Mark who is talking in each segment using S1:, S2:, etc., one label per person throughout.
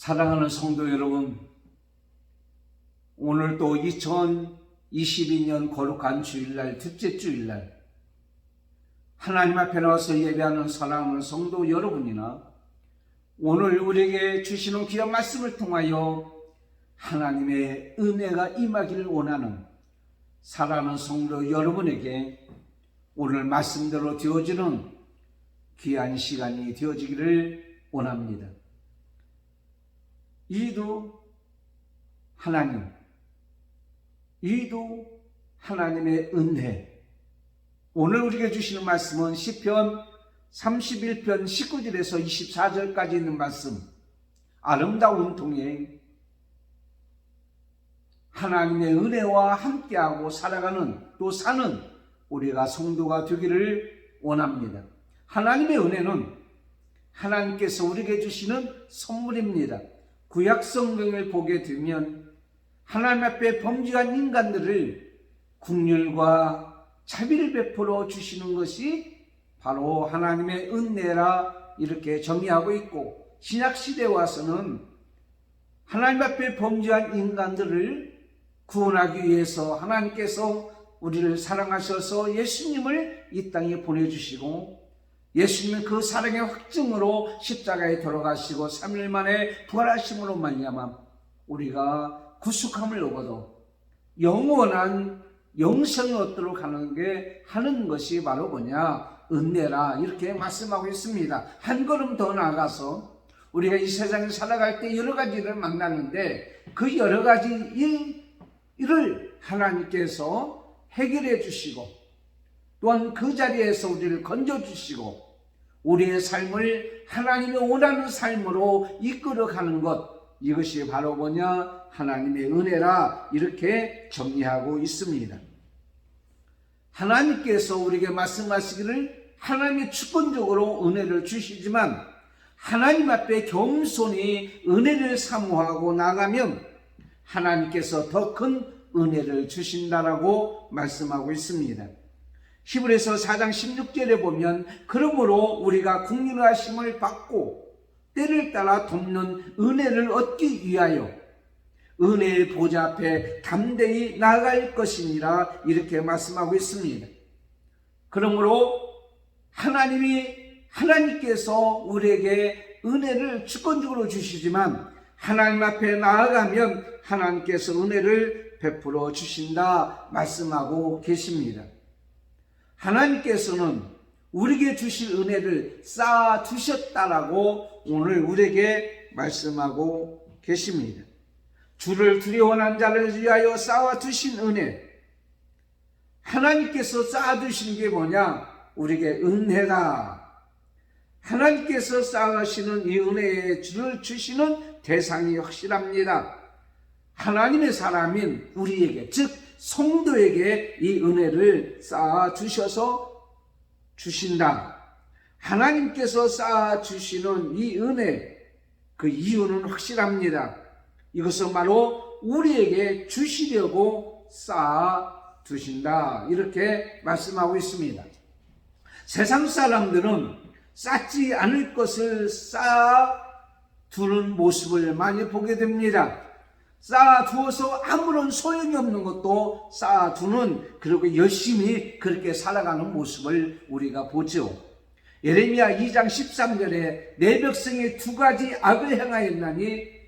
S1: 사랑하는 성도 여러분, 오늘도 2022년 거룩한 주일날, 둘째 주일날 하나님 앞에 나와서 예배하는 사랑하는 성도 여러분이나 오늘 우리에게 주시는 귀한 말씀을 통하여 하나님의 은혜가 임하기를 원하는 사랑하는 성도 여러분에게 오늘 말씀대로 되어지는 귀한 시간이 되어지기를 원합니다. 이도 하나님의 은혜. 오늘 우리에게 주시는 말씀은 시편 31편 19절에서 24절까지 있는 말씀, 아름다운 동행, 하나님의 은혜와 함께하고 살아가는, 또 사는 우리가 성도가 되기를 원합니다. 하나님의 은혜는 하나님께서 우리에게 주시는 선물입니다. 구약 성경을 보게 되면 하나님 앞에 범죄한 인간들을 긍휼과 자비를 베풀어 주시는 것이 바로 하나님의 은혜라 이렇게 정의하고 있고, 신약시대에 와서는 하나님 앞에 범죄한 인간들을 구원하기 위해서 하나님께서 우리를 사랑하셔서 예수님을 이 땅에 보내주시고, 예수님은 그 사랑의 확증으로 십자가에 돌아가시고 3일 만에 부활하심으로 말미암아 우리가 구속함을 얻어도 영원한 영생을 얻도록 하는 것이 바로 뭐냐? 은혜라 이렇게 말씀하고 있습니다. 한 걸음 더 나아가서 우리가 이 세상에 살아갈 때 여러 가지 일을 만나는데 그 여러 가지 일을 하나님께서 해결해 주시고, 또한 그 자리에서 우리를 건져주시고 우리의 삶을 하나님이 원하는 삶으로 이끌어가는 것, 이것이 바로 뭐냐? 하나님의 은혜라 이렇게 정리하고 있습니다. 하나님께서 우리에게 말씀하시기를 하나님이 주권적으로 은혜를 주시지만 하나님 앞에 겸손히 은혜를 사모하고 나가면 하나님께서 더 큰 은혜를 주신다라고 말씀하고 있습니다. 히브리서 4장 16절에 보면 그러므로 우리가 긍휼하심을 받고 때를 따라 돕는 은혜를 얻기 위하여 은혜의 보좌 앞에 담대히 나아갈 것이니라 이렇게 말씀하고 있습니다. 그러므로 하나님께서 우리에게 은혜를 주권적으로 주시지만 하나님 앞에 나아가면 하나님께서 은혜를 베풀어 주신다 말씀하고 계십니다. 하나님께서는 우리에게 주실 은혜를 쌓아 두셨다라고 오늘 우리에게 말씀하고 계십니다. 주를 두려워하는 자를 위하여 쌓아 두신 은혜, 하나님께서 쌓아 두신 게 뭐냐? 우리에게 은혜다. 하나님께서 쌓으시는 이 은혜의 주를 주시는 대상이 확실합니다. 하나님의 사람인 우리에게, 즉 성도에게 이 은혜를 쌓아 주셔서 주신다. 하나님께서 쌓아 주시는 이 은혜, 그 이유는 확실합니다. 이것은 바로 우리에게 주시려고 쌓아 두신다 이렇게 말씀하고 있습니다. 세상 사람들은 쌓지 않을 것을 쌓아 두는 모습을 많이 보게 됩니다. 쌓아두어서 아무런 소용이 없는 것도 쌓아두는, 그리고 열심히 그렇게 살아가는 모습을 우리가 보죠. 예레미야 2장 13절에 내 백성이 두 가지 악을 행하였나니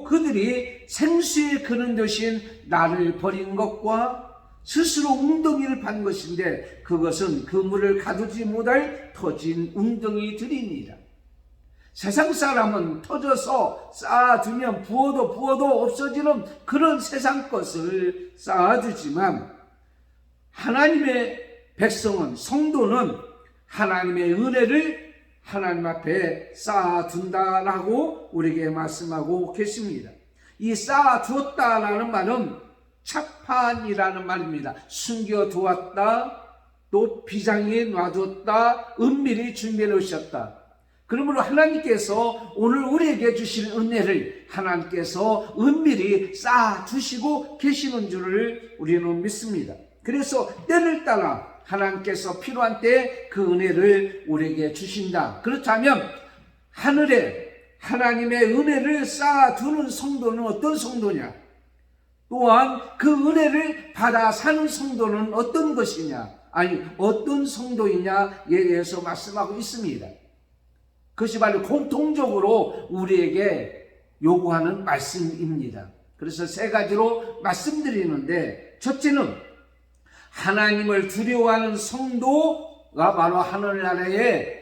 S1: 그들이 생수에 그는 대신 나를 버린 것과 스스로 웅덩이를 판 것인데 그것은 그 물을 가두지 못할 터진 웅덩이들이니라. 세상 사람은 터져서 쌓아두면 부어도 없어지는 그런 세상 것을 쌓아두지만 하나님의 백성은, 성도는 하나님의 은혜를 하나님 앞에 쌓아둔다라고 우리에게 말씀하고 계십니다. 이 쌓아두었다라는 말은 차판이라는 말입니다. 숨겨두었다, 또 비장에 놔두었다, 은밀히 준비해 놓으셨다. 그러므로 하나님께서 오늘 우리에게 주신 은혜를 하나님께서 은밀히 쌓아두시고 계시는 줄을 우리는 믿습니다. 그래서 때를 따라 하나님께서 필요한 때 그 은혜를 우리에게 주신다. 그렇다면 하늘에 하나님의 은혜를 쌓아두는 성도는 어떤 성도냐? 또한 그 은혜를 받아 사는 성도는 어떤 것이냐? 아니, 어떤 성도이냐에 대해서 말씀하고 있습니다. 그것이 바로 공통적으로 우리에게 요구하는 말씀입니다. 그래서 세 가지로 말씀드리는데, 첫째는 하나님을 두려워하는 성도가 바로 하늘나라에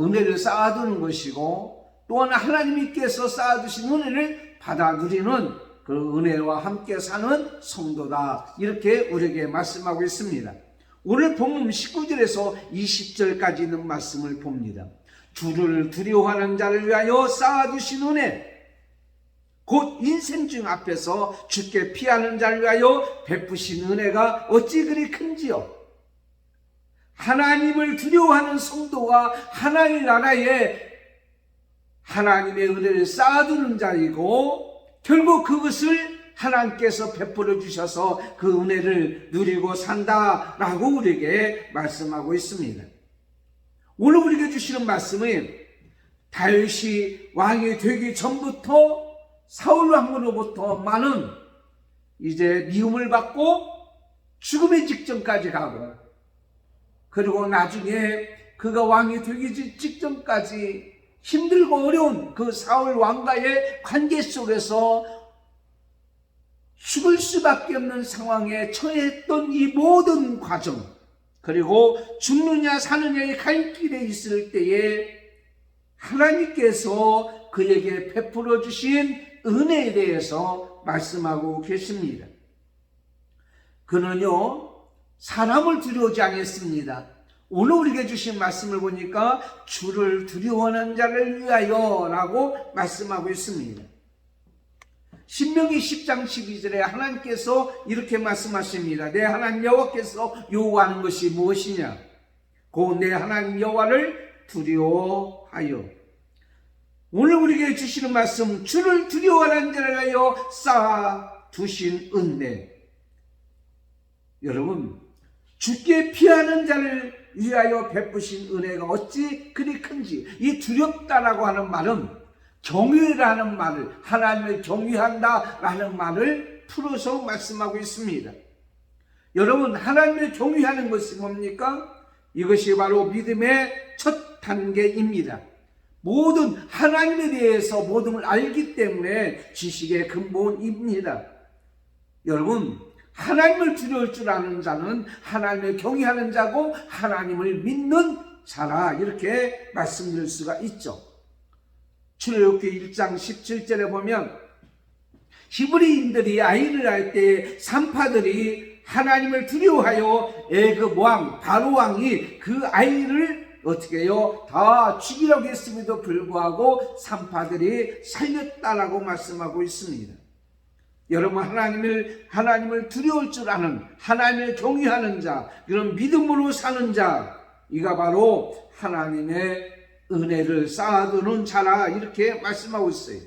S1: 은혜를 쌓아두는 것이고, 또한 하나님께서 쌓아두신 은혜를 받아 누리는 그 은혜와 함께 사는 성도다, 이렇게 우리에게 말씀하고 있습니다. 오늘 본문 19절에서 20절까지 있는 말씀을 봅니다. 주를 두려워하는 자를 위하여 쌓아두신 은혜, 곧 인생 중 앞에서 주께 피하는 자를 위하여 베푸신 은혜가 어찌 그리 큰지요. 하나님을 두려워하는 성도가 하나님 나라에 하나님의 은혜를 쌓아두는 자이고, 결국 그것을 하나님께서 베풀어 주셔서 그 은혜를 누리고 산다라고 우리에게 말씀하고 있습니다. 오늘 우리에게 주시는 말씀은 다윗이 왕이 되기 전부터 사울 왕으로부터 많은 이제 미움을 받고 죽음의 직전까지 가고, 그리고 나중에 그가 왕이 되기 직전까지 힘들고 어려운 그 사울 왕과의 관계 속에서 죽을 수밖에 없는 상황에 처했던 이 모든 과정, 그리고 죽느냐 사느냐의 갈 길에 있을 때에 하나님께서 그에게 베풀어 주신 은혜에 대해서 말씀하고 계십니다. 그는요, 사람을 두려워하지 않았습니다. 오늘 우리에게 주신 말씀을 보니까 주를 두려워하는 자를 위하여 라고 말씀하고 있습니다. 신명기 10장 12절에 하나님께서 이렇게 말씀하십니다. 내 하나님 여호와께서 요구하는 것이 무엇이냐? 곧 내 하나님 여호와를 두려워하여. 오늘 우리에게 주시는 말씀, 주를 두려워하는 자를 위하여 쌓아두신 은혜. 여러분, 주께 피하는 자를 위하여 베푸신 은혜가 어찌 그리 큰지, 이 두렵다라고 하는 말은 경외라는 말을, 하나님을 경외한다라는 말을 풀어서 말씀하고 있습니다. 여러분, 하나님을 경외하는 것이 뭡니까? 이것이 바로 믿음의 첫 단계입니다. 모든 하나님에 대해서 모든 걸 알기 때문에 지식의 근본입니다. 여러분, 하나님을 두려울 줄 아는 자는 하나님을 경외하는 자고 하나님을 믿는 자라, 이렇게 말씀드릴 수가 있죠. 출애굽기 1장 17절에 보면 히브리인들이 아이를 낳을 때 산파들이 하나님을 두려워하여 애굽 왕 바로 왕이 그 아이를 어떻게 해요? 다 죽이려고 했음에도 불구하고 산파들이 살렸다라고 말씀하고 있습니다. 여러분, 하나님을 두려울 줄 아는, 하나님을 경외하는 자, 그런 믿음으로 사는 자, 이가 바로 하나님의 은혜를 쌓아두는 자라, 이렇게 말씀하고 있어요.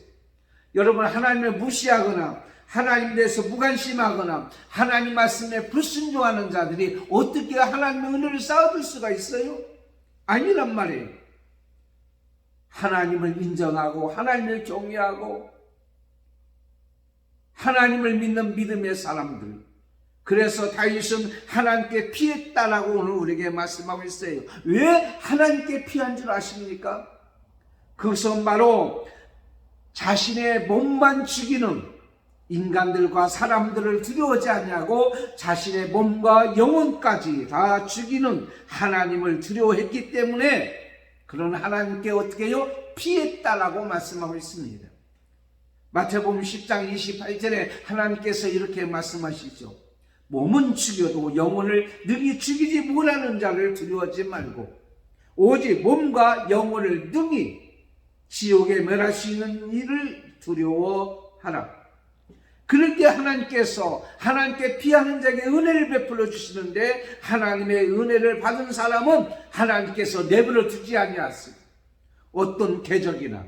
S1: 여러분, 하나님을 무시하거나 하나님에 대해서 무관심하거나 하나님 말씀에 불순종하는 자들이 어떻게 하나님의 은혜를 쌓아둘 수가 있어요? 아니란 말이에요. 하나님을 인정하고 하나님을 경외하고 하나님을 믿는 믿음의 사람들, 그래서 다윗은 하나님께 피했다라고 오늘 우리에게 말씀하고 있어요. 왜 하나님께 피한 줄 아십니까? 그것은 바로 자신의 몸만 죽이는 인간들과 사람들을 두려워하지 않냐고 자신의 몸과 영혼까지 다 죽이는 하나님을 두려워했기 때문에 그런 하나님께 어떻게 해요? 피했다라고 말씀하고 있습니다. 마태복음 10장 28절에 하나님께서 이렇게 말씀하시죠. 몸은 죽여도 영혼을 능히 죽이지 못하는 자를 두려워하지 말고 오직 몸과 영혼을 능히 지옥에 멸하시는 이를 두려워하라. 그럴 때 하나님께서 하나님께 피하는 자에게 은혜를 베풀어 주시는데, 하나님의 은혜를 받은 사람은 하나님께서 내버려 두지 아니하시고 어떤 궤적이나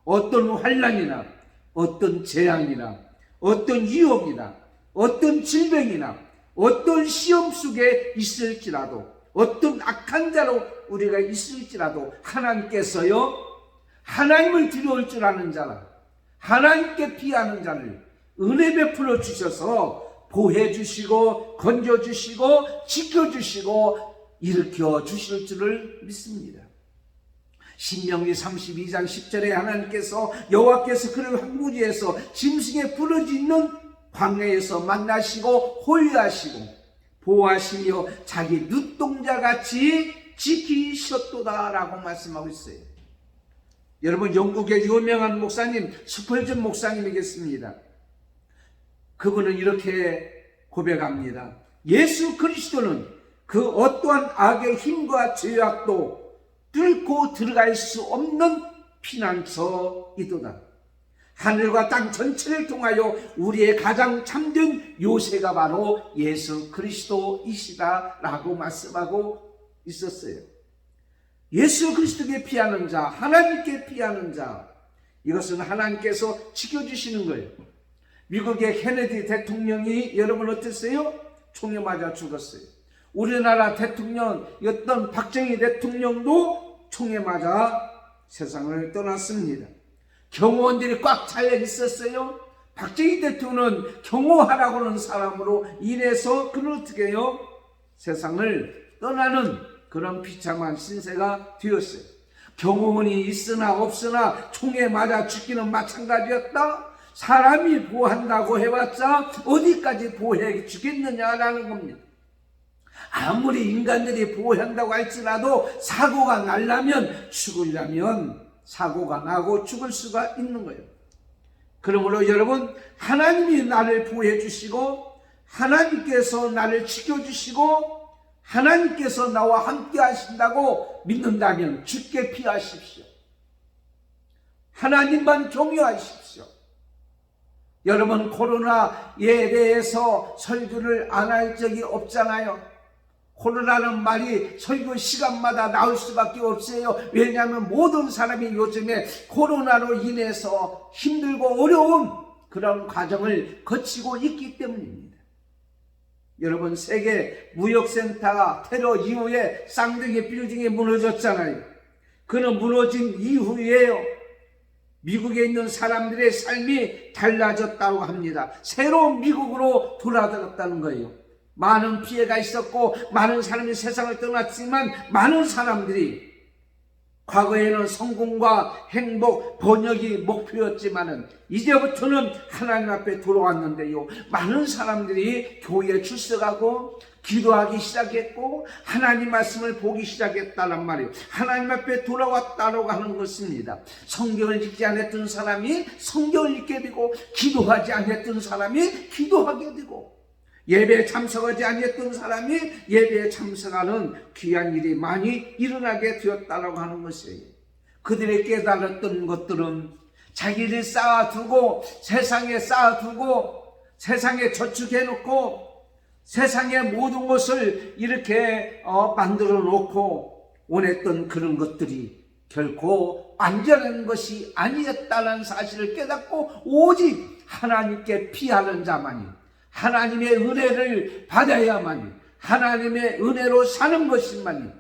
S1: 어떤 환난이나 어떤 재앙이나 어떤 유혹이나 어떤 질병이나 어떤 시험 속에 있을지라도 어떤 악한 자로 우리가 있을지라도 하나님께서요, 하나님을 두려울 줄 아는 자라, 하나님께 피하는 자를 은혜 베풀어 주셔서 보호해 주시고 건져 주시고 지켜 주시고 일으켜 주실 줄을 믿습니다. 신명기 32장 10절에 하나님께서 여호와께서 그를 황무지에서 짐승의 부러지 있는 광야에서 만나시고 호위하시고 보호하시며 자기 눈동자같이 지키셨도다라고 말씀하고 있어요. 여러분, 영국의 유명한 목사님 스펄전 목사님이겠습니다. 그분은 이렇게 고백합니다. 예수 그리스도는 그 어떠한 악의 힘과 죄악도 뚫고 들어갈 수 없는 피난처이도다. 하늘과 땅 전체를 통하여 우리의 가장 참된 요새가 바로 예수 그리스도이시다라고 말씀하고 있었어요. 예수 그리스도께 피하는 자, 하나님께 피하는 자, 이것은 하나님께서 지켜주시는 거예요. 미국의 케네디 대통령이 여러분 어땠어요? 총에 맞아 죽었어요. 우리나라 대통령이었던 박정희 대통령도 총에 맞아 세상을 떠났습니다. 경호원들이 꽉 차여 있었어요. 박정희 대통령은 경호하라고 하는 사람으로 인해서 그는 어떻게 해요? 세상을 떠나는 그런 비참한 신세가 되었어요. 경호원이 있으나 없으나 총에 맞아 죽기는 마찬가지였다. 사람이 보호한다고 해봤자 어디까지 보호해 주겠느냐라는 겁니다. 아무리 인간들이 보호한다고 할지라도 사고가 나려면, 죽으려면 사고가 나고 죽을 수가 있는 거예요. 그러므로 여러분, 하나님이 나를 보호해 주시고 하나님께서 나를 지켜주시고 하나님께서 나와 함께 하신다고 믿는다면 주께 피하십시오. 하나님만 경외하십시오. 여러분, 코로나에 대해서 설교를 안 할 적이 없잖아요. 코로나는 말이 설교 시간마다 나올 수밖에 없어요. 왜냐하면 모든 사람이 요즘에 코로나로 인해서 힘들고 어려운 그런 과정을 거치고 있기 때문입니다. 여러분, 세계 무역센터가 테러 이후에 쌍둥이 빌딩이 무너졌잖아요. 그는 무너진 이후에요, 미국에 있는 사람들의 삶이 달라졌다고 합니다. 새로운 미국으로 돌아들었다는 거예요. 많은 피해가 있었고 많은 사람이 세상을 떠났지만 많은 사람들이, 과거에는 성공과 행복, 번역이 목표였지만은 이제부터는 하나님 앞에 돌아왔는데요, 많은 사람들이 교회에 출석하고 기도하기 시작했고 하나님 말씀을 보기 시작했다는 말이에요. 하나님 앞에 돌아왔다고 하는 것입니다. 성경을 읽지 않았던 사람이 성경을 읽게 되고, 기도하지 않았던 사람이 기도하게 되고, 예배에 참석하지 않았던 사람이 예배에 참석하는 귀한 일이 많이 일어나게 되었다고 하는 것이에요. 그들이 깨달았던 것들은 자기를 쌓아두고 세상에 쌓아두고 세상에 저축해놓고 세상의 모든 것을 이렇게 만들어 놓고 원했던 그런 것들이 결코 안전한 것이 아니었다는 사실을 깨닫고 오직 하나님께 피하는 자만이, 하나님의 은혜를 받아야만이, 하나님의 은혜로 사는 것만이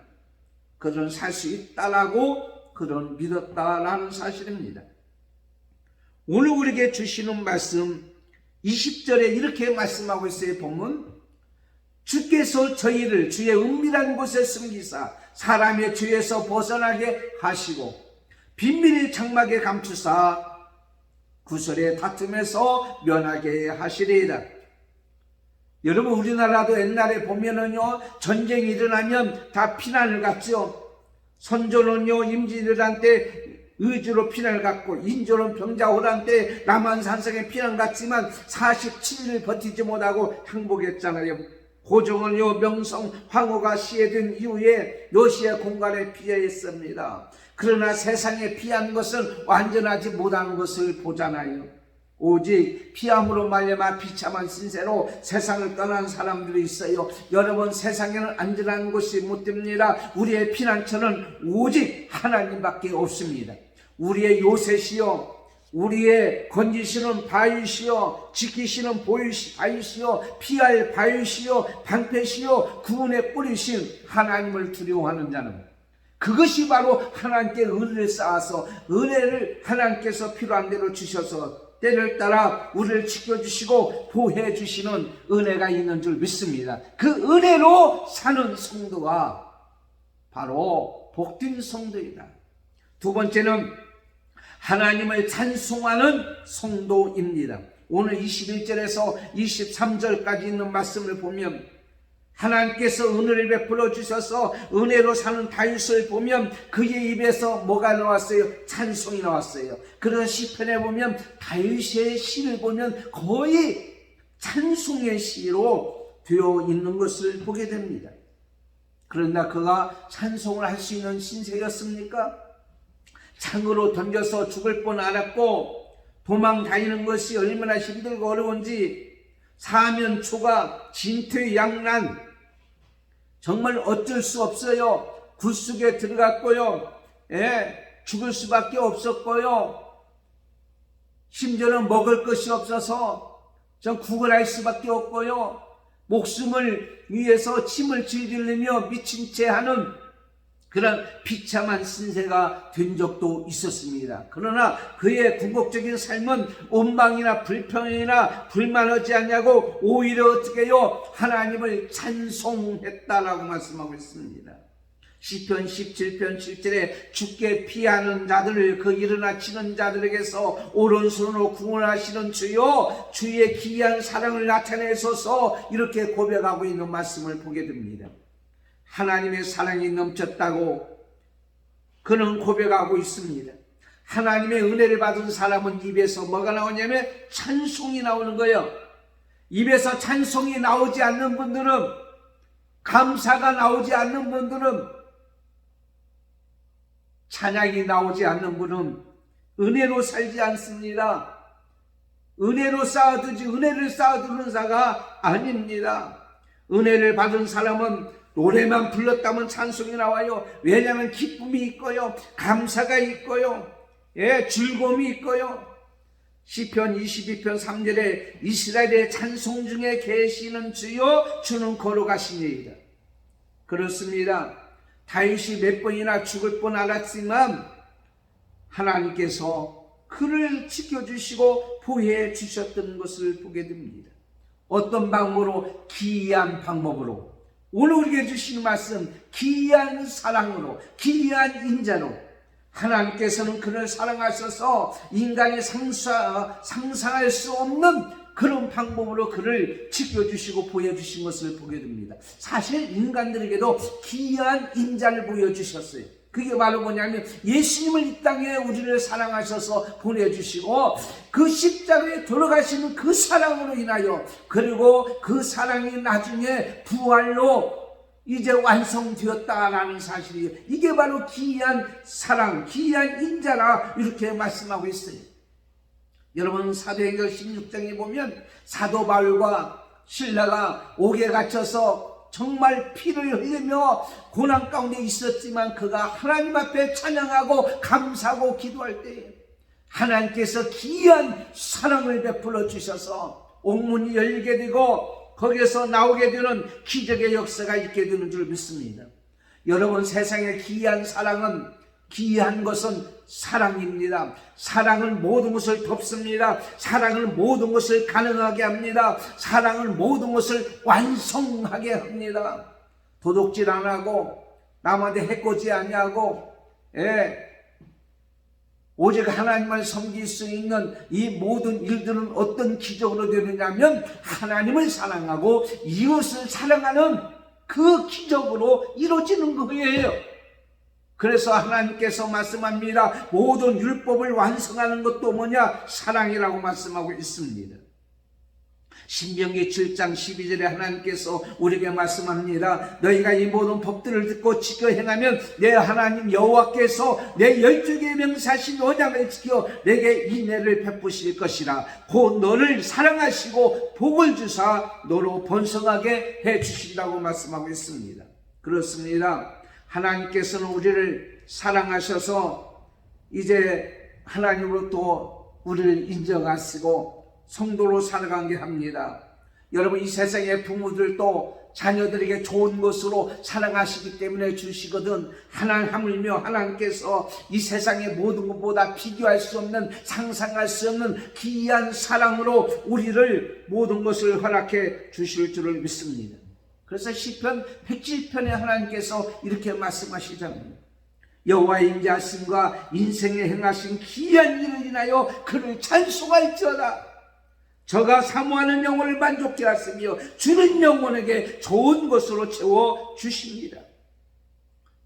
S1: 그런 살 수 있다라고 그런 믿었다라는 사실입니다. 오늘 우리에게 주시는 말씀 20절에 이렇게 말씀하고 있어요. 보면 주께서 저희를 주의 은밀한 곳에 숨기사 사람의 죄에서 벗어나게 하시고 비밀의 장막에 감추사 구설의 다툼에서 면하게 하시리이다. 여러분, 우리나라도 옛날에 보면은요, 전쟁이 일어나면 다 피난을 갔죠. 선조는요, 임진왜란 때 의주로 피난을 갔고, 인조는 병자호란 때 남한산성에 피난 갔지만 47일 버티지 못하고 항복했잖아요. 고종은요, 명성 황후가 시해된 이후에 러시아 공간에 피해했습니다. 그러나 세상에 피한 것은 완전하지 못한 것을 보잖아요. 오직 피함으로 말미암아 비참한 신세로 세상을 떠난 사람들이 있어요. 여러분, 세상에는 안전한 곳이 못 됩니다. 우리의 피난처는 오직 하나님밖에 없습니다. 우리의 요새시여, 우리의 건지시는 바위시여, 지키시는 바위시여, 피할 바위시여, 방패시여, 구원의 뿌리신 하나님을 두려워하는 자는 그것이 바로 하나님께 은혜를 쌓아서 은혜를 하나님께서 필요한 대로 주셔서 때를 따라 우리를 지켜주시고 보호해 주시는 은혜가 있는 줄 믿습니다. 그 은혜로 사는 성도가 바로 복된 성도이다. 두 번째는 하나님을 찬송하는 성도입니다. 오늘 21절에서 23절까지 있는 말씀을 보면 하나님께서 은혜를 베풀어 주셔서 은혜로 사는 다윗을 보면 그의 입에서 뭐가 나왔어요? 찬송이 나왔어요. 그래서 시편에 보면 다윗의 시를 보면 거의 찬송의 시로 되어 있는 것을 보게 됩니다. 그러나 그가 찬송을 할 수 있는 신세였습니까? 창으로 던져서 죽을 뻔 알았고 도망 다니는 것이 얼마나 힘들고 어려운지 사면초가 진퇴양난 정말 어쩔 수 없어요. 굴속에 들어갔고요. 죽을 수밖에 없었고요. 심지어는 먹을 것이 없어서 전 구걸할 수밖에 없고요. 목숨을 위해서 침을 질질리며 미친 채 하는 그런 비참한 신세가 된 적도 있었습니다. 그러나 그의 궁극적인 삶은 원망이나 불평이나 불만하지 않냐고 오히려 어떻게 해요? 하나님을 찬송했다라고 말씀하고 있습니다. 시편 17편 7절에 주께 피하는 자들을 그 일어나 치는 자들에게서 오른손으로 구원하시는 주여 주의 기이한 사랑을 나타내소서 이렇게 고백하고 있는 말씀을 보게 됩니다. 하나님의 사랑이 넘쳤다고 그는 고백하고 있습니다. 하나님의 은혜를 받은 사람은 입에서 뭐가 나오냐면 찬송이 나오는 거예요. 입에서 찬송이 나오지 않는 분들은, 감사가 나오지 않는 분들은, 찬양이 나오지 않는 분은 은혜로 살지 않습니다. 은혜로 쌓아두지 은혜를 쌓아두는 자가 아닙니다. 은혜를 받은 사람은 노래만 불렀다면 찬송이 나와요. 왜냐하면 기쁨이 있고요, 감사가 있고요, 즐거움이 있고요. 시편 22편 3절에 이스라엘의 찬송 중에 계시는 주여 주는 거룩하시니이다. 그렇습니다. 다윗이 몇 번이나 죽을 뻔 알았지만 하나님께서 그를 지켜주시고 보호해 주셨던 것을 보게 됩니다. 어떤 방법으로? 기이한 방법으로. 오늘 우리에게 주시는 말씀, 기이한 사랑으로, 기이한 인자로 하나님께서는 그를 사랑하셔서 인간이 상상할 수 없는 그런 방법으로 그를 지켜주시고 보여주신 것을 보게 됩니다. 사실 인간들에게도 기이한 인자를 보여주셨어요. 그게 바로 뭐냐면 예수님을 이 땅에 우리를 사랑하셔서 보내주시고 그 십자가에 돌아가시는 그 사랑으로 인하여, 그리고 그 사랑이 나중에 부활로 이제 완성되었다라는 사실이에요. 이게 바로 기이한 사랑, 기이한 인자라 이렇게 말씀하고 있어요. 여러분 사도행전 16장에 보면 사도 바울과 실라가 옥에 갇혀서 정말 피를 흘리며 고난 가운데 있었지만 그가 하나님 앞에 찬양하고 감사하고 기도할 때 하나님께서 기이한 사랑을 베풀어 주셔서 옥문이 열리게 되고 거기에서 나오게 되는 기적의 역사가 있게 되는 줄 믿습니다. 여러분 세상의 기이한 사랑은, 기이한 것은 사랑입니다. 사랑은 모든 것을 덮습니다. 사랑은 모든 것을 가능하게 합니다. 사랑은 모든 것을 완성하게 합니다. 도둑질 안 하고 남한테 해코지 아니하고 오직 하나님을 섬길 수 있는 이 모든 일들은 어떤 기적으로 되느냐면 하나님을 사랑하고 이웃을 사랑하는 그 기적으로 이루어지는 거예요. 그래서 하나님께서 말씀합니다. 모든 율법을 완성하는 것도 뭐냐? 사랑이라고 말씀하고 있습니다. 신명기 7장 12절에 하나님께서 우리에게 말씀합니다. 너희가 이 모든 법들을 듣고 지켜 행하면 내 하나님 여호와께서 내 12개의 명사신 언약을 지켜 내게 인애를 베푸실 것이라. 곧 너를 사랑하시고 복을 주사 너로 번성하게 해주신다고 말씀하고 있습니다. 그렇습니다. 하나님께서는 우리를 사랑하셔서 이제 하나님으로부터 우리를 인정하시고 성도로 살아가게 합니다. 여러분 이 세상의 부모들도 자녀들에게 좋은 것으로 사랑하시기 때문에 주시거든, 하물며 하나님께서 이 세상의 모든 것보다 비교할 수 없는, 상상할 수 없는 귀한 사랑으로 우리를 모든 것을 허락해 주실 줄을 믿습니다. 그래서 시편 107편에 하나님께서 이렇게 말씀하시잖아요. 여호와의 인자하심과 인생에 행하신 귀한 일을 인하여 그를 찬송할지어다. 저가 사모하는 영혼을 만족케 하시며 주는 영혼에게 좋은 것으로 채워 주십니다.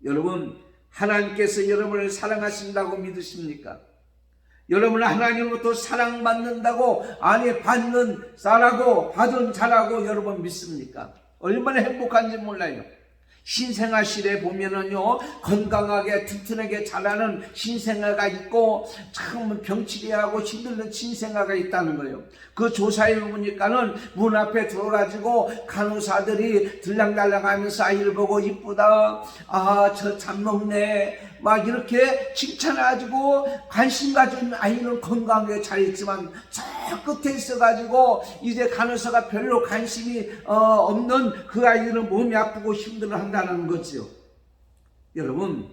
S1: 여러분, 하나님께서 여러분을 사랑하신다고 믿으십니까? 여러분은 하나님으로부터 사랑받는다고, 아니 받는 자라고, 받은 자라고 여러분 믿습니까? 얼마나 행복한지 몰라요. 신생아실에 보면은요, 건강하게 튼튼하게 자라는 신생아가 있고 참 병치레하고 힘들는 신생아가 있다는 거예요. 그 조사해 보니까는 문 앞에 들어가지고 간호사들이 들랑달랑하면서 아이를 보고 이쁘다, 아 저 잘 먹네, 막 이렇게 칭찬해가지고 관심 가진 아이는 건강하게 잘 있지만 저 끝에 있어가지고 이제 간호사가 별로 관심이 없는 그 아이들은 몸이 아프고 힘들어한다는 거죠. 여러분,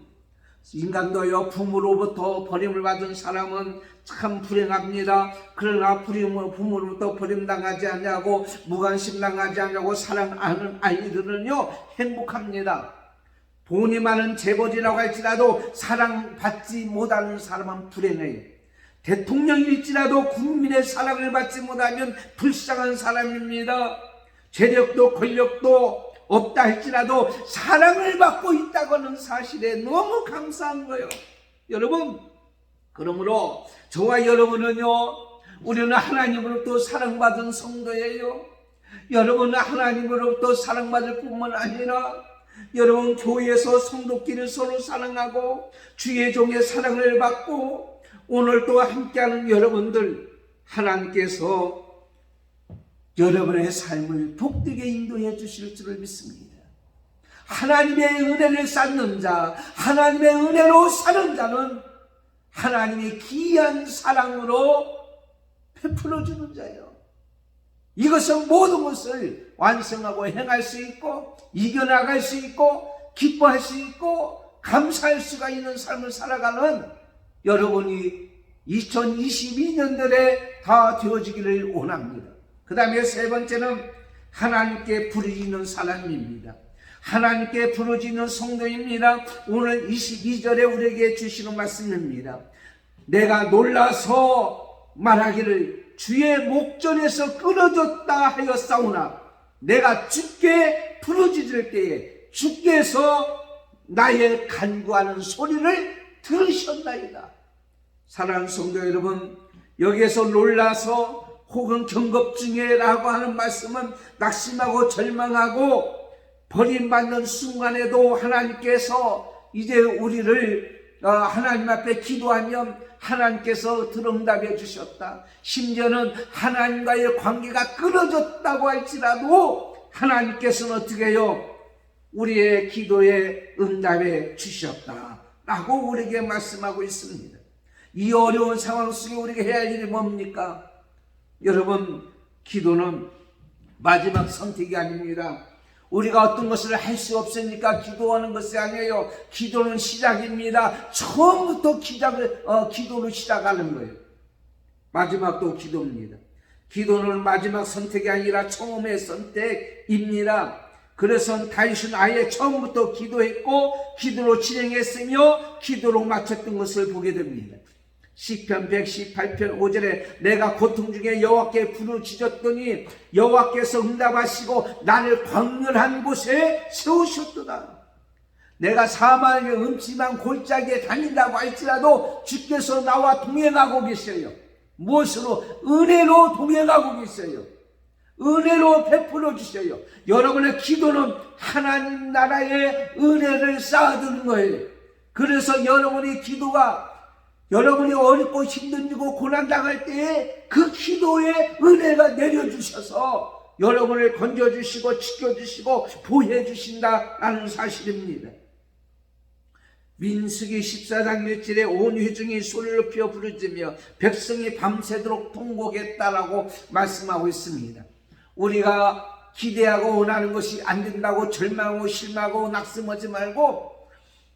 S1: 인간도요, 부모로부터 버림을 받은 사람은 참 불행합니다. 그러나 부모로부터 버림당하지 않냐고, 무관심당하지 않냐고 사랑하는 아이들은요 행복합니다. 돈이 많은 재벌이라고 할지라도 사랑받지 못하는 사람은 불행해요. 대통령일지라도 국민의 사랑을 받지 못하면 불쌍한 사람입니다. 재력도 권력도 없다 할지라도 사랑을 받고 있다고 하는 사실에 너무 감사한 거예요. 여러분, 그러므로 저와 여러분은요, 우리는 하나님으로부터 사랑받은 성도예요. 여러분은 하나님으로부터 사랑받을 뿐만 아니라 여러분 교회에서 성도끼리 서로 사랑하고 주의 종의 사랑을 받고 오늘도 함께하는 여러분들, 하나님께서 여러분의 삶을 복되게 인도해 주실 줄을 믿습니다. 하나님의 은혜를 쌓는 자, 하나님의 은혜로 사는 자는 하나님의 귀한 사랑으로 베풀어 주는 자예요. 이것은 모든 것을 완성하고 행할 수 있고 이겨나갈 수 있고 기뻐할 수 있고 감사할 수가 있는 삶을 살아가는 여러분이 2022년들에 다 되어지기를 원합니다. 그 다음에 세 번째는 하나님께 부르짖는 사람입니다. 하나님께 부르짖는 성도입니다. 오늘 22절에 우리에게 주시는 말씀입니다. 내가 놀라서 말하기를 주의 목전에서 끊어졌다 하였사오나 내가 주께 부르짖을 때에 주께서 나의 간구하는 소리를 들으셨나이다. 사랑하는 성도 여러분, 여기에서 놀라서 혹은 경겁중에 라고 하는 말씀은 낙심하고 절망하고 버림받는 순간에도 하나님께서 이제 우리를 하나님 앞에 기도하면 하나님께서 들응답해 주셨다. 심지어는 하나님과의 관계가 끊어졌다고 할지라도 하나님께서는 어떻게 해요? 우리의 기도에 응답해 주셨다 라고 우리에게 말씀하고 있습니다. 이 어려운 상황 속에 우리가 해야 할 일이 뭡니까? 여러분, 기도는 마지막 선택이 아닙니다. 우리가 어떤 것을 할 수 없으니까 기도하는 것이 아니에요. 기도는 시작입니다. 처음부터 기도로 시작하는 거예요. 마지막도 기도입니다. 기도는 마지막 선택이 아니라 처음의 선택입니다. 그래서 다윗은 아예 처음부터 기도했고 기도로 진행했으며 기도로 마쳤던 것을 보게 됩니다. 시편 118편 5절에 내가 고통 중에 여호와께 부르짖었더니 여호와께서 응답하시고 나를 광활한 곳에 세우셨도다. 내가 사망의 음침한 골짜기에 다닌다고 할지라도 주께서 나와 동행하고 계셔요. 무엇으로? 은혜로 동행하고 계셔요. 은혜로 베풀어 주셔요. 여러분의 기도는 하나님 나라의 은혜를 쌓아두는 거예요. 그래서 여러분의 기도가 여러분이 어렵고 힘들고 고난당할 때에 그 기도에 은혜가 내려주셔서 여러분을 건져주시고 지켜주시고 보호해주신다라는 사실입니다. 민수기 14장 1절에 온 회중이 소리를 높여 부르짖으며 백성이 밤새도록 통곡했다라고 말씀하고 있습니다. 우리가 기대하고 원하는 것이 안 된다고 절망하고 실망하고 낙심하지 말고,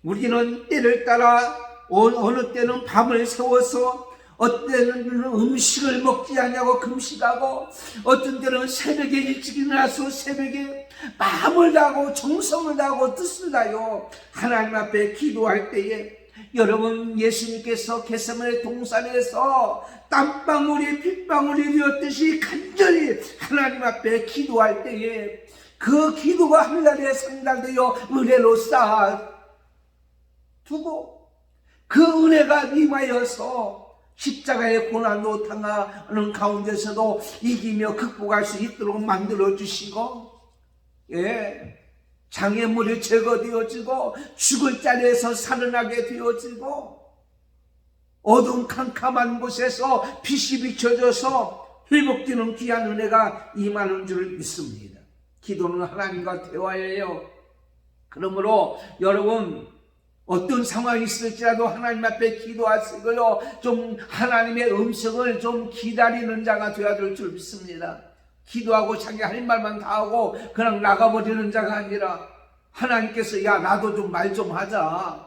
S1: 우리는 때를 따라 어느 때는 밤을 새워서, 어떤 때는 음식을 먹지 않냐고 금식하고, 어떤 때는 새벽에 일찍 일어나서 새벽에 마음을 다하고 정성을 다하고 뜻을 다하여 하나님 앞에 기도할 때에, 여러분, 예수님께서 겟세마네 동산에서 땀방울이 핏방울이 되었듯이 간절히 하나님 앞에 기도할 때에 그 기도가 하늘에 상달되어 은혜로 쌓아 두고, 그 은혜가 임하여서 십자가의 고난도 당하는 가운데서도 이기며 극복할 수 있도록 만들어 주시고, 장애물이 제거되어지고 죽을 자리에서 살아나게 되어지고, 어두운 캄캄한 곳에서 빛이 비춰져서 회복되는 귀한 은혜가 임하는 줄 믿습니다. 기도는 하나님과 대화예요. 그러므로 여러분, 어떤 상황이 있을지라도 하나님 앞에 기도하시고요, 좀 하나님의 음성을 좀 기다리는 자가 되어야 될 줄 믿습니다. 기도하고 자기 할 말만 다 하고 그냥 나가버리는 자가 아니라, 하나님께서 야 나도 좀 말 좀 하자,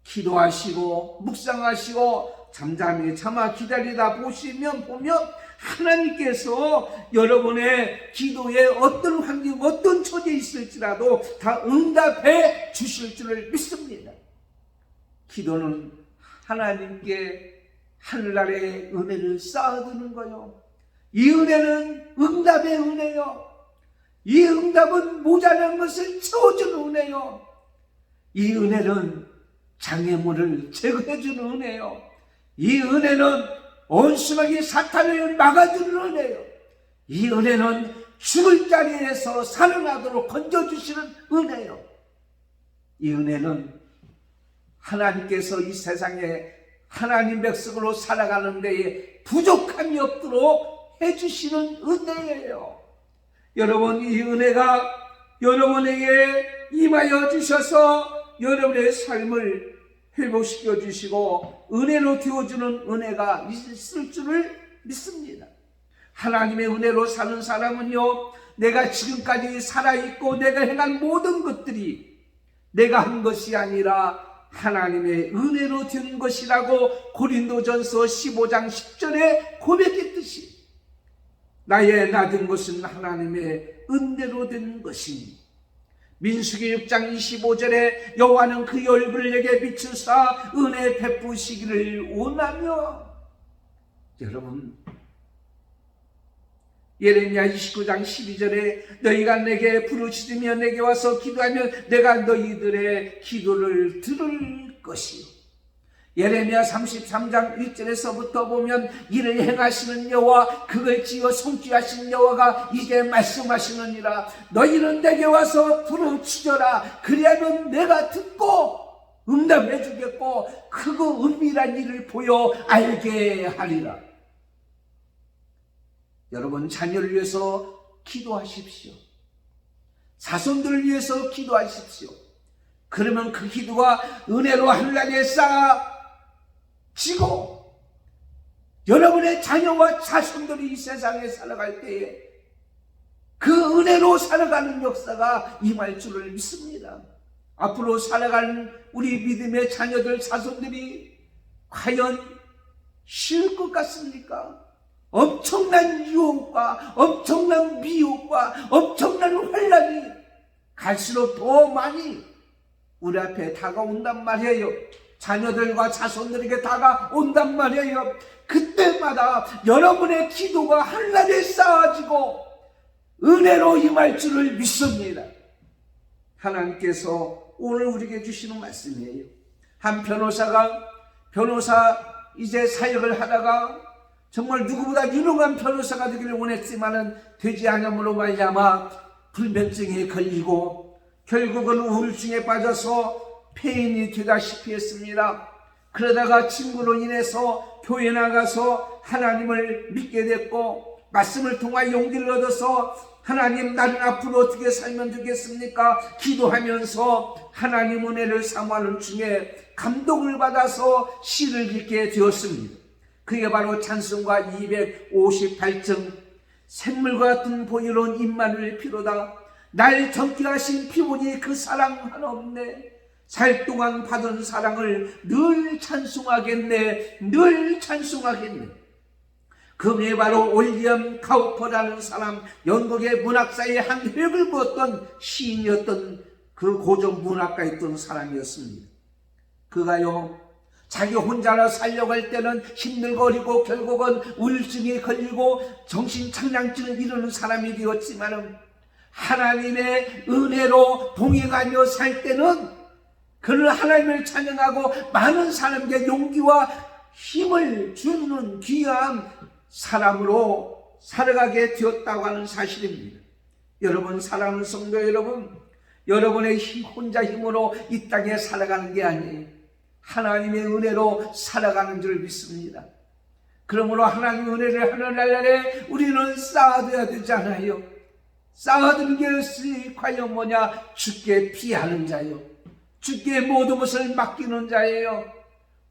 S1: 기도하시고 묵상하시고 잠잠히 참아 기다리다 보면 하나님께서 여러분의 기도에 어떤 환경, 어떤 처지에 있을지라도 다 응답해 주실 줄을 믿습니다. 기도는 하나님께 하늘나라의 은혜를 쌓아두는 거요, 이 은혜는 응답의 은혜요, 이 응답은 모자란 것을 채워주는 은혜요, 이 은혜는 장애물을 제거해주는 은혜요, 이 은혜는 온순하게 사탄을 막아주는 은혜요, 이 은혜는 죽을 자리에서 살아나도록 건져주시는 은혜요, 이 은혜는 하나님께서 이 세상에 하나님 백성으로 살아가는 데에 부족함이 없도록 해주시는 은혜예요. 여러분, 이 은혜가 여러분에게 임하여 주셔서 여러분의 삶을 회복시켜 주시고 은혜로 되어주는 은혜가 있을 줄을 믿습니다. 하나님의 은혜로 사는 사람은요, 내가 지금까지 살아있고 내가 행한 모든 것들이 내가 한 것이 아니라 하나님의 은혜로 된 것이라고 고린도전서 15장 10절에 고백했듯이, 나의 나된 것은 하나님의 은혜로 된 것이니, 민수기 6장 25절에 여호와는 그의 얼굴을 내게 비추사 은혜 베푸시기를 원하며, 여러분, 예레미야 29장 12절에 너희가 내게 부르짖으며 내게 와서 기도하면 내가 너희들의 기도를 들을 것이요, 예레미야 33장 1절에서부터 보면 이를 행하시는 여호와, 그걸 지어 성취하신 여호와가 이제 말씀하시느니라. 너희는 내게 와서 부르짖어라. 그리하면 내가 듣고 응답해 주겠고 크고 은밀한 일을 보여 알게 하리라. 여러분, 자녀를 위해서 기도하십시오. 자손들을 위해서 기도하십시오. 그러면 그 기도가 은혜로 하늘나라에 쌓아지고 여러분의 자녀와 자손들이 이 세상에 살아갈 때에 그 은혜로 살아가는 역사가 임할 줄을 믿습니다. 앞으로 살아가는 우리 믿음의 자녀들, 자손들이 과연 쉬울 것 같습니까? 엄청난 유혹과 엄청난 미혹과 엄청난 환난이 갈수록 더 많이 우리 앞에 다가온단 말이에요. 자녀들과 자손들에게 다가온단 말이에요. 그때마다 여러분의 기도가 하늘에 쌓아지고 은혜로 임할 줄을 믿습니다. 하나님께서 오늘 우리에게 주시는 말씀이에요. 한 변호사 이제 사역을 하다가 정말 누구보다 유능한 변호사가 되기를 원했지만은 되지 않음으로 말미암아 불면증에 걸리고 결국은 우울증에 빠져서 폐인이 되다시피 했습니다. 그러다가 친구로 인해서 교회 나가서 하나님을 믿게 됐고 말씀을 통하여 용기를 얻어서 하나님, 나는 앞으로 어떻게 살면 되겠습니까? 기도하면서 하나님 은혜를 사모하는 중에 감동을 받아서 시를 읽게 되었습니다. 그게 바로 찬송가 258장 샘물과 같은 보혈은 임마누엘 피로다. 날 젊게 하신 피보니 그 사랑 하나 없네. 살 동안 받은 사랑을 늘 찬송하겠네. 늘 찬송하겠네. 그게 바로 윌리엄 카우퍼라는 사람, 영국의 문학사의 한 획을 그었던 시인이었던 그 고전 문학가 있던 사람이었습니다. 그가요, 자기 혼자라 살려고 할 때는 힘들거리고 결국은 우울증에 걸리고 정신착량증을 이루는 사람이 되었지만 하나님의 은혜로 동행하며 살 때는 그를 하나님을 찬양하고 많은 사람에게 용기와 힘을 주는 귀한 사람으로 살아가게 되었다고 하는 사실입니다. 여러분, 사랑하는 성도 여러분, 여러분의 혼자 힘으로 이 땅에 살아가는 게 아니에요. 하나님의 은혜로 살아가는 줄 믿습니다. 그러므로 하나님의 은혜를 하늘날에 우리는 쌓아둬야 되잖아요. 쌓아둔 것이 과연 뭐냐? 주께 피하는 자요, 주께 모든 것을 맡기는 자예요.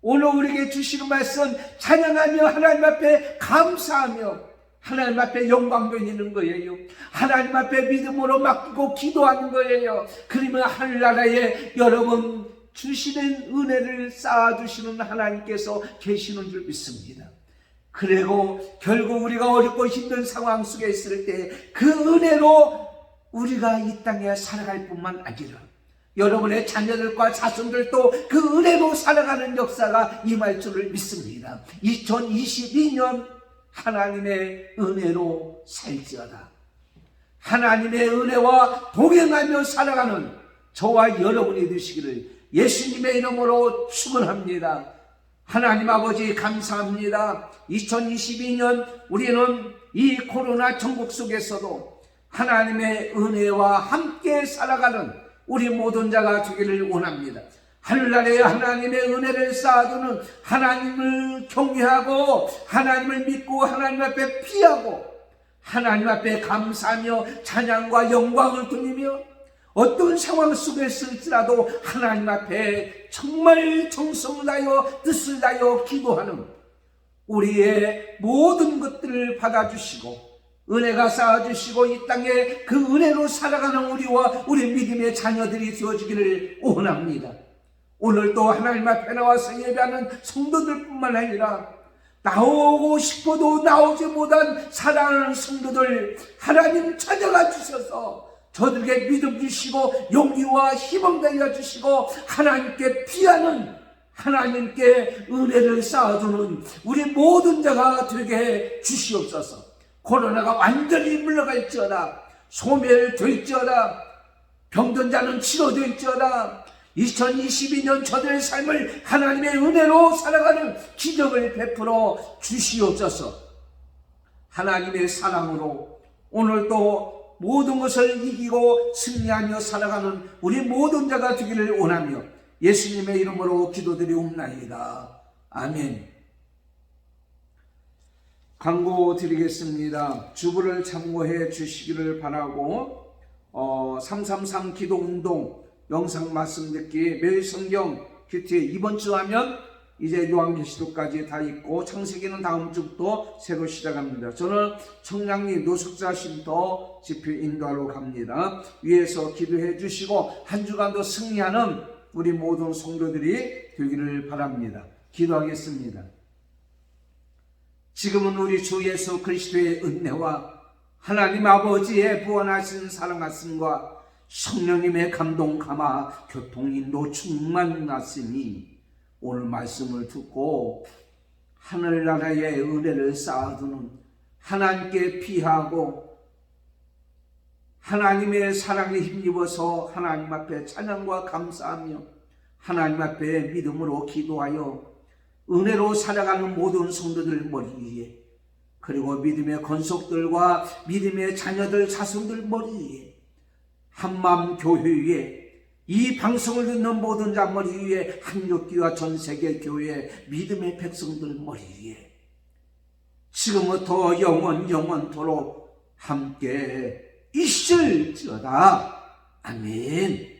S1: 오늘 우리에게 주시는 말씀 찬양하며 하나님 앞에 감사하며 하나님 앞에 영광 돌리는 거예요. 하나님 앞에 믿음으로 맡기고 기도하는 거예요. 그러면 하늘나라에 여러분 주시는 은혜를 쌓아주시는 하나님께서 계시는 줄 믿습니다. 그리고 결국 우리가 어렵고 힘든 상황 속에 있을 때 그 은혜로 우리가 이 땅에 살아갈 뿐만 아니라 여러분의 자녀들과 자손들도 그 은혜로 살아가는 역사가 임할 줄을 믿습니다. 2022년 하나님의 은혜로 살지어다. 하나님의 은혜와 동행하며 살아가는 저와 여러분이 되시기를 예수님의 이름으로 축원합니다. 하나님 아버지 감사합니다. 2022년 우리는 이 코로나 전국 속에서도 하나님의 은혜와 함께 살아가는 우리 모든 자가 되기를 원합니다. 하늘나라에 하나님의 은혜를 쌓아두는, 하나님을 경외하고 하나님을 믿고 하나님 앞에 피하고 하나님 앞에 감사하며 찬양과 영광을 돌리며 어떤 상황 속에 있을지라도 하나님 앞에 정말 정성을 다하여 뜻을 다하여 기도하는 우리의 모든 것들을 받아주시고 은혜가 쌓아주시고 이 땅에 그 은혜로 살아가는 우리와 우리 믿음의 자녀들이 되어주기를 원합니다. 오늘도 하나님 앞에 나와서 예배하는 성도들뿐만 아니라 나오고 싶어도 나오지 못한 사랑하는 성도들 하나님 찾아가 주셔서 저들에게 믿음 주시고 용기와 희망 달려주시고 하나님께 피하는, 하나님께 은혜를 쌓아두는 우리 모든 자가 되게 주시옵소서. 코로나가 완전히 물러갈지어다. 소멸될지어다. 병든 자는 치료될지어다. 2022년 저들의 삶을 하나님의 은혜로 살아가는 기적을 베풀어 주시옵소서. 하나님의 사랑으로 오늘도 모든 것을 이기고 승리하며 살아가는 우리 모든 자가 되기를 원하며 예수님의 이름으로 기도드리옵나이다. 아멘. 광고 드리겠습니다. 주부를 참고해 주시기를 바라고 333 기도운동 영상 말씀 듣기 매일 성경 큐티에 이번 주 하면 이제 요한계시록까지 다 있고 창세기는 다음 주부터 새로 시작합니다. 저는 청량리 노숙자 쉼터 집회 인도하러 갑니다. 위에서 기도해 주시고 한 주간도 승리하는 우리 모든 성도들이 되기를 바랍니다. 기도하겠습니다. 지금은 우리 주 예수 그리스도의 은혜와 하나님 아버지의 부원하신 사랑하심과 성령님의 감동 감화 교통인도 충만하심이 오늘 말씀을 듣고 하늘나라의 은혜를 쌓아두는, 하나님께 피하고 하나님의 사랑에 힘입어서 하나님 앞에 찬양과 감사하며 하나님 앞에 믿음으로 기도하여 은혜로 살아가는 모든 성도들 머리 위에, 그리고 믿음의 권속들과 믿음의 자녀들 자손들 머리 위에, 한마음 교회 위에, 이 방송을 듣는 모든 자 머리 위에, 한국교회와 전세계 교회 믿음의 백성들 머리 위에 지금부터 영원토록 함께 있을지어다. 아멘.